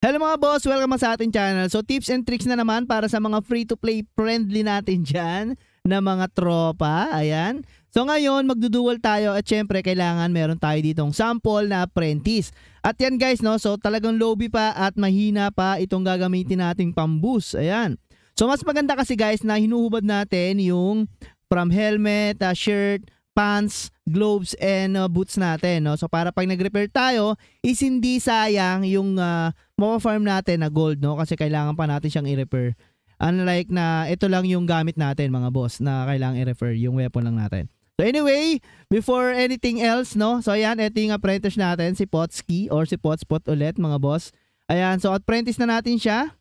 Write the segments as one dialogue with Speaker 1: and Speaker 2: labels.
Speaker 1: Hello mga boss, welcome sa ating channel. So tips and tricks na naman para sa mga free-to-play friendly natin dyan na mga tropa. Ayan. So ngayon magdudual tayo at syempre kailangan meron tayo ditong sample na apprentice. At yan guys, no, so talagang lobby pa at mahina pa itong gagamitin nating pamboost. Ayan. So mas maganda kasi guys na hinuhubad natin yung from helmet, shirt, pants, gloves, and boots natin. No? So para pag nag-repair tayo is hindi sayang yung mapafarm natin na gold, no? Kasi kailangan pa natin siyang i-repair. Unlike na ito lang yung gamit natin mga boss na kailangan i-repair, yung weapon lang natin. So anyway, before anything else, no? So ayan, ito yung apprentice natin, si Potski or si Potspot ulit mga boss. Ayan, so apprentice na natin siya.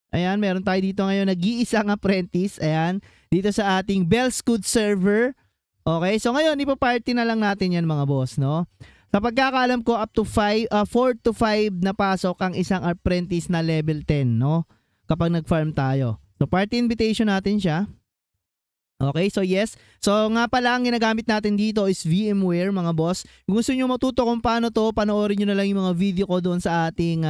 Speaker 1: Ayan, meron tayo dito ngayon nag-iisang apprentice. Ayan, dito sa ating Bellscoot server. Okay, so ngayon ipa-party na lang natin yan mga boss, no? Sa pagkakaalam ko, up to 4 to 5 na pasok ang isang apprentice na level 10, no? Kapag nag-farm tayo. So, party invitation natin siya. Okay, so yes. So, nga pala, ang ginagamit natin dito is VMware, mga boss. Kung gusto nyo matuto kung paano to, panoorin nyo na lang yung mga video ko doon sa ating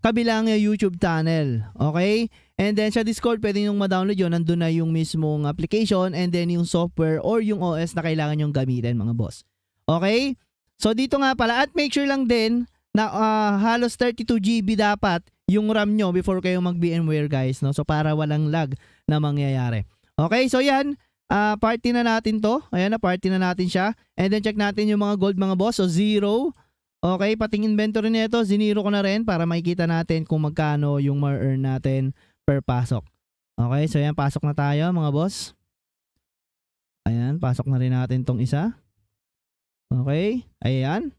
Speaker 1: kabilang YouTube channel. Okay? And then, sa Discord, pwede nyo ma-download yun. Nandun na yung mismong application and then yung software or yung OS na kailangan nyo gamitin, mga boss. Okay? So dito nga pala at make sure lang din na halos 32 GB dapat yung RAM nyo before kayo mag VMware guys, no? So para walang lag na mangyayari. Okay, so yan, party na natin to. Ayan na, party na natin siya. And then check natin yung mga gold mga boss. So 0. Okay, pating inventory nito, ziniro ko na rin para makikita natin kung magkano yung ma-earn natin per pasok. Okay, so yan, pasok na tayo mga boss. Ayan, pasok na rin natin tong isa. Okay, ayan.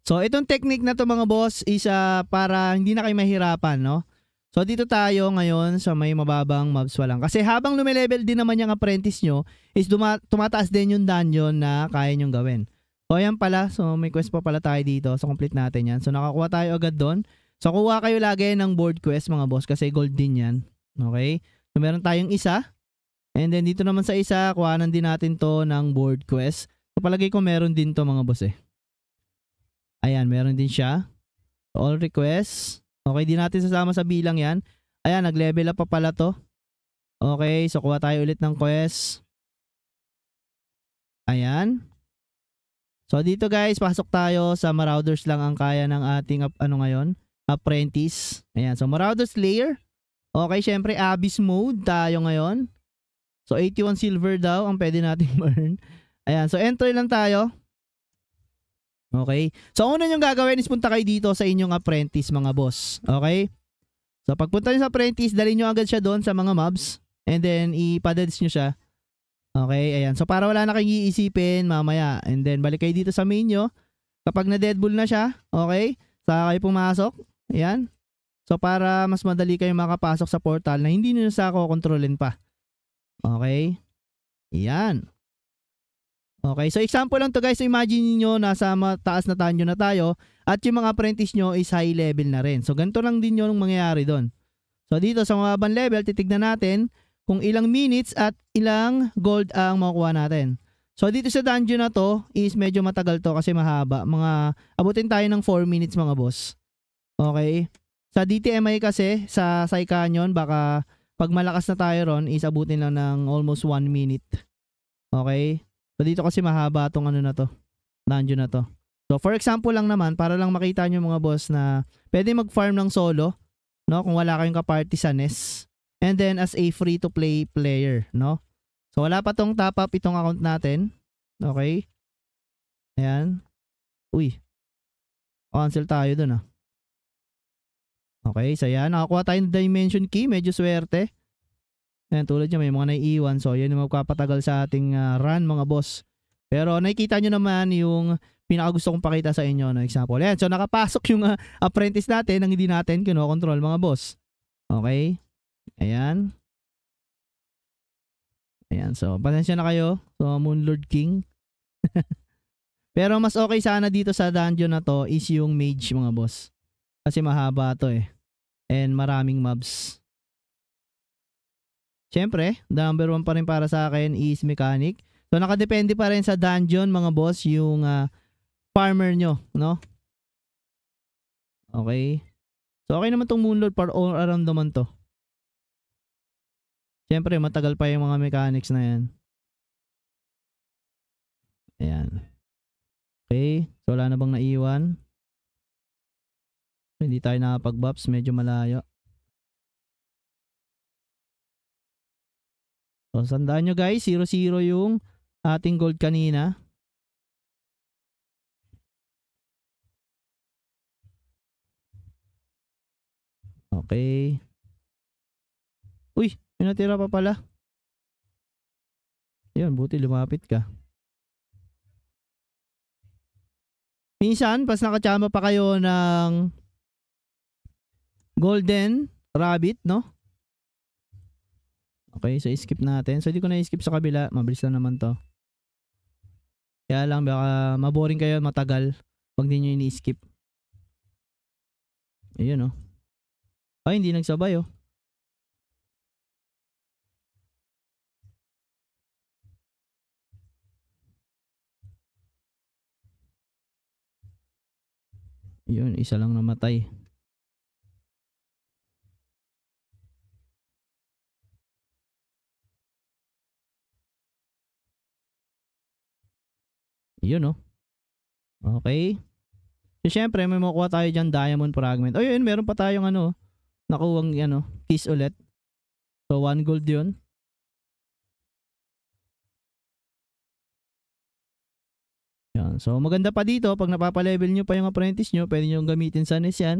Speaker 1: So itong technique na to mga boss is para hindi na kayo mahirapan, no? So dito tayo ngayon sa may mababang mobs pa lang. Kasi habang lumilevel din naman yung apprentice nyo, is tumataas din yung dungeon na kaya nyong gawin. So ayan pala, so may quest pa pala tayo dito. So complete natin yan. So nakakuha tayo agad doon. So kuha kayo lagi ng board quest mga boss kasi gold din yan. Okay, so meron tayong isa. And then dito naman sa isa, kuhanan din natin to ng board quest. So palagay ko meron din to mga boss eh. Ayan, meron din siya. All requests. Okay, di natin sasama sa bilang yan. Ayan, nag-level up pa pala to. Okay, so kuha tayo ulit ng quest. Ayan. So dito guys, pasok tayo sa Marauders lang ang kaya ng ating apprentice. Ayan, so Marauders Slayer. Okay, syempre Abyss mode tayo ngayon. So 81 silver daw ang pwede nating earn. Ayan, so enter lang tayo. Okay. So una yung gagawin is punta kayo dito sa inyong apprentice mga boss. Okay. So pagpunta nyo sa apprentice, dalhin nyo agad siya doon sa mga mobs. And then ipadeds nyo siya. Okay, ayan. So para wala na kayong iisipin mamaya. And then balik kayo dito sa main nyo. Kapag na-deadbull na siya, okay, saka kayo pumasok. Ayan. So para mas madali kayo makapasok sa portal na hindi nyo sa kontrolin pa. Okay. Ayan. Okay, so example lang to guys. So imagine niyo nasa mataas na tanyo na tayo at yung mga apprentice nyo is high level na rin. So ganito lang din yung mangyayari doon. So dito sa mababang level, titignan natin kung ilang minutes at ilang gold ang makukuha natin. So dito sa dungeon na to is medyo matagal to kasi mahaba. Abutin tayo ng 4 minutes mga boss. Okay. Sa DTMI kasi, sa Sai Canyon, baka pag malakas na tayo ron is abutin lang ng almost 1 minute. Okay. So dito kasi mahaba tong dungeon na to. So for example lang naman, para lang makita nyo mga boss na pwede mag-farm ng solo, no? Kung wala kayong kaparty sa NES. And then as a free-to-play player, no? So wala pa tong top up itong account natin. Okay? Ayan. Uy. Cancel tayo dun ah. Okay, so yan. Nakakuha tayong dimension key. Medyo swerte. Ayan, tulad nyo, may mga naiiwan. So, yan yung magpapatagal sa ating run, mga boss. Pero, nakikita nyo naman yung pinakagusto kong pakita sa inyo na example. Ayan, so nakapasok yung apprentice natin nang hindi natin kinokontrol, mga boss. Okay? Ayan. Ayan, so, pasensya na kayo. So, Moonlord King. Pero, mas okay sana dito sa dungeon na to is yung mage, mga boss. Kasi mahaba to eh. And maraming mobs. Siyempre, number 1 pa rin para sa akin is mechanic. So nakadepende pa rin sa dungeon mga boss yung farmer nyo, no? Okay. So okay naman tong Moonlord para all around naman to. Siyempre matagal pa yung mga mechanics na yan. Ayan. Okay. So wala na bang naiwan? Hindi tayo nakapag-buffs. Medyo malayo. So sandaan nyo guys. 0-0 yung ating gold kanina. Okay. Uy, may natira pa pala. Yun, buti lumapit ka. Minsan, pas nakachama pa kayo ng golden rabbit, no? Okay, so skip natin. So, di ko na skip sa kabila. Mabilis lang naman to. Kaya lang, baka maboring kayo matagal pag di nyo ini-skip. Ayun, oh. Ay, hindi nagsabay, oh. Yun, isa lang namatay. Yun, oh. Okay. So, syempre, may makuha tayo dyan diamond fragment. Oh, yun, meron pa tayong ano, nakuwang ano, kiss ulit. So 1 gold yun. Yan. So maganda pa dito pag napapa-level nyo pa yung apprentice nyo, pwede nyo gamitin sa NES yan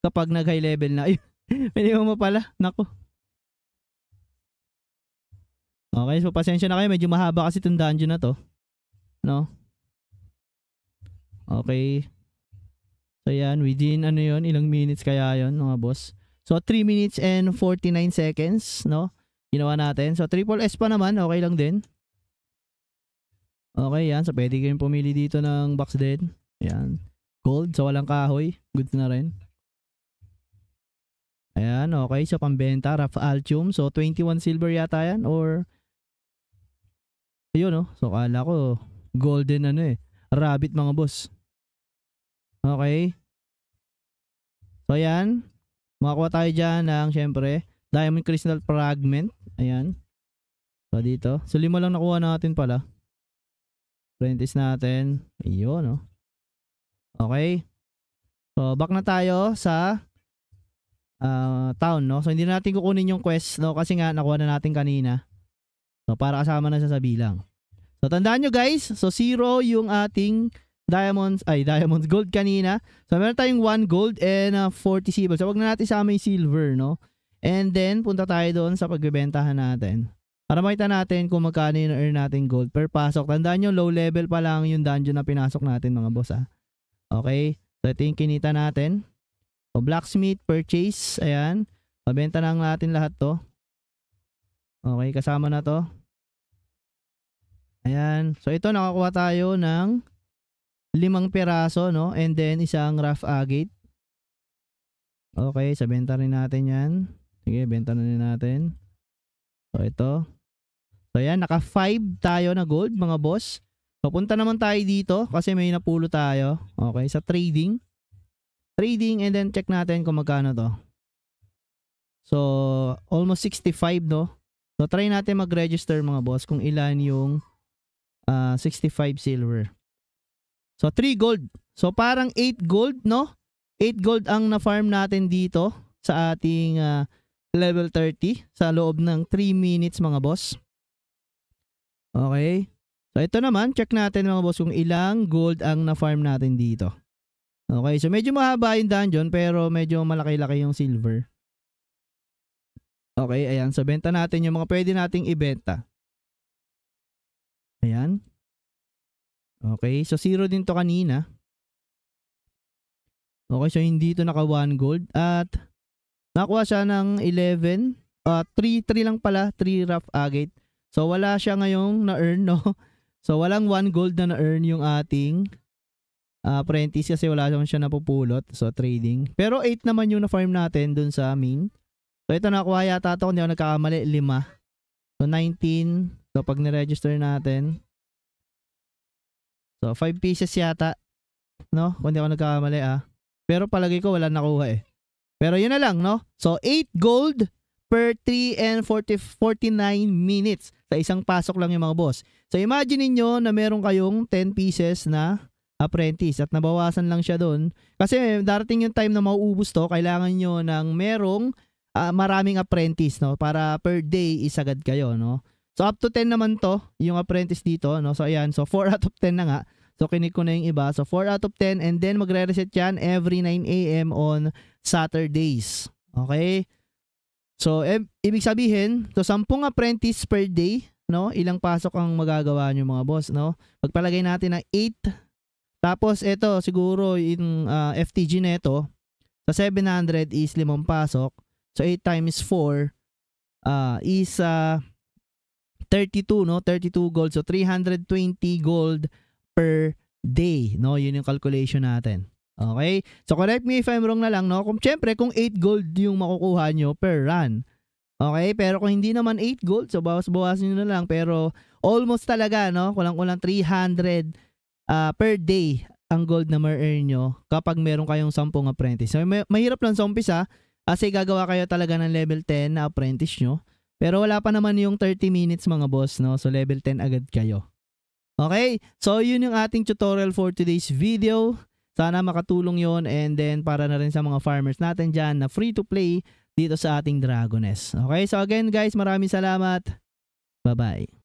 Speaker 1: kapag nag-high level na. Pwede mo pala. Nako. Okay, so pasensya na kayo. Medyo mahaba kasi itong dungeon na to. No? Okay. So yan, within ano yun, ilang minutes kaya yun mga boss. So 3 minutes and 49 seconds, no? Ginawa natin. So triple S pa naman, okay lang din. Okay, yan. So pwede kayong pumili dito ng box din. Yan. Gold, so walang kahoy. Good na rin. Ayan, okay. So pambenta, rough altium. So 21 silver yata yan or ayun, no? So kala ko golden ano eh. Rabbit mga boss. Okay. So ayan. Makakuha tayo dyan ng syempre diamond crystal fragment. Ayan. So dito. So 5 lang nakuha natin pala. Apprentice natin. Ayun, no? Okay. So back na tayo sa town, no? So hindi na natin kukunin yung quest, no? Kasi nga nakuha na natin kanina. So para kasama na sa bilang. So tandaan nyo guys. So 0 yung ating diamonds gold kanina. So meron tayong 1 gold and 40 silver. So wag na natin sama yung silver, no? And then punta tayo doon sa pagbebentahan natin. Para makita natin kung magkano yung earn natin gold per pasok. Tandaan nyo, low level pa lang yung dungeon na pinasok natin mga boss, ha. Okay. So ito yung kinita natin. So blacksmith purchase. Ayan. Pabenta na natin lahat to. Okay, kasama na to. Ayan. So ito nakakuha tayo ng 5 piraso, no? And then isang rough agate. Okay, so benta rin natin yan. Sige, benta na rin natin. So ito. So ayan, naka 5 tayo na gold mga boss. So punta naman tayo dito kasi may napulo tayo. Okay, sa trading. Trading and then check natin kung magkano to. So almost 65, no? So try natin mag-register mga boss kung ilan yung 65 silver. So 3 gold. So parang 8 gold, no? 8 gold ang na-farm natin dito sa ating level 30 sa loob ng 3 minutes mga boss. Okay. So ito naman, check natin mga boss kung ilang gold ang na-farm natin dito. Okay, so medyo mahaba yung dungeon pero medyo malaki-laki yung silver. Okay, ayan. So benta natin yung mga pwede nating ibenta. Ayan. Okay, so 0 din to kanina. Okay, so hindi to naka 1 gold at nakuha siya ng 11. 3 lang pala, 3 rough agate. So wala siya ngayong na-earn, no? So walang 1 gold na na-earn yung ating apprentice kasi wala naman siya napupulot. So trading. Pero 8 naman yung na-farm natin dun sa main. So ito nakuha yata ito kung di ako nagkakamali, 5. So 19. So pag niregister natin. So 5 pieces yata. No? Kung di ako nagkakamali Pero palagay ko wala nakuha eh. Pero yun na lang, no? So 8 gold per 3 and 49 minutes. Sa isang pasok lang yung mga boss. So imagine niyo na meron kayong 10 pieces na apprentice at nabawasan lang siya doon. Kasi darating yung time na mauubos to, kailangan nyo ng merong maraming apprentice, no? Para per day isagad kayo, no? So up to 10 naman to, yung apprentice dito, no? So ayan, so 4 out of 10 na nga. So kinik ko na yung iba. So 4 out of 10 and then magre-reset yan every 9 AM on Saturdays. Okay? So ibig sabihin, so 10 apprentice per day, no? Ilang pasok ang magagawa nyo mga boss, no? Pagpalagay natin ng 8. Tapos ito siguro yung FTG neto sa 700 is 5 pasok. So 8 times 4 is 32, no? 32 gold. So 320 gold per day, no? Yun yung calculation natin. Okay? So correct me if I'm wrong na lang, no? Siyempre kung 8 gold yung makukuha nyo per run. Okay? Pero kung hindi naman 8 gold, so bawas-bawasin nyo na lang. Pero almost talaga, no? Kulang-kulang 300 per day ang gold na ma-earn nyo kapag meron kayong 10 apprentice. So mahirap lang sa umpisa kasi gagawa kayo talaga ng level 10 na apprentice nyo. Pero wala pa naman yung 30 minutes mga boss, no? So level 10 agad kayo. Okay? So yun yung ating tutorial for today's video. Sana makatulong yon and then para na rin sa mga farmers natin dyan na free to play dito sa ating Dragoness. Okay? So again guys, maraming salamat. Bye-bye.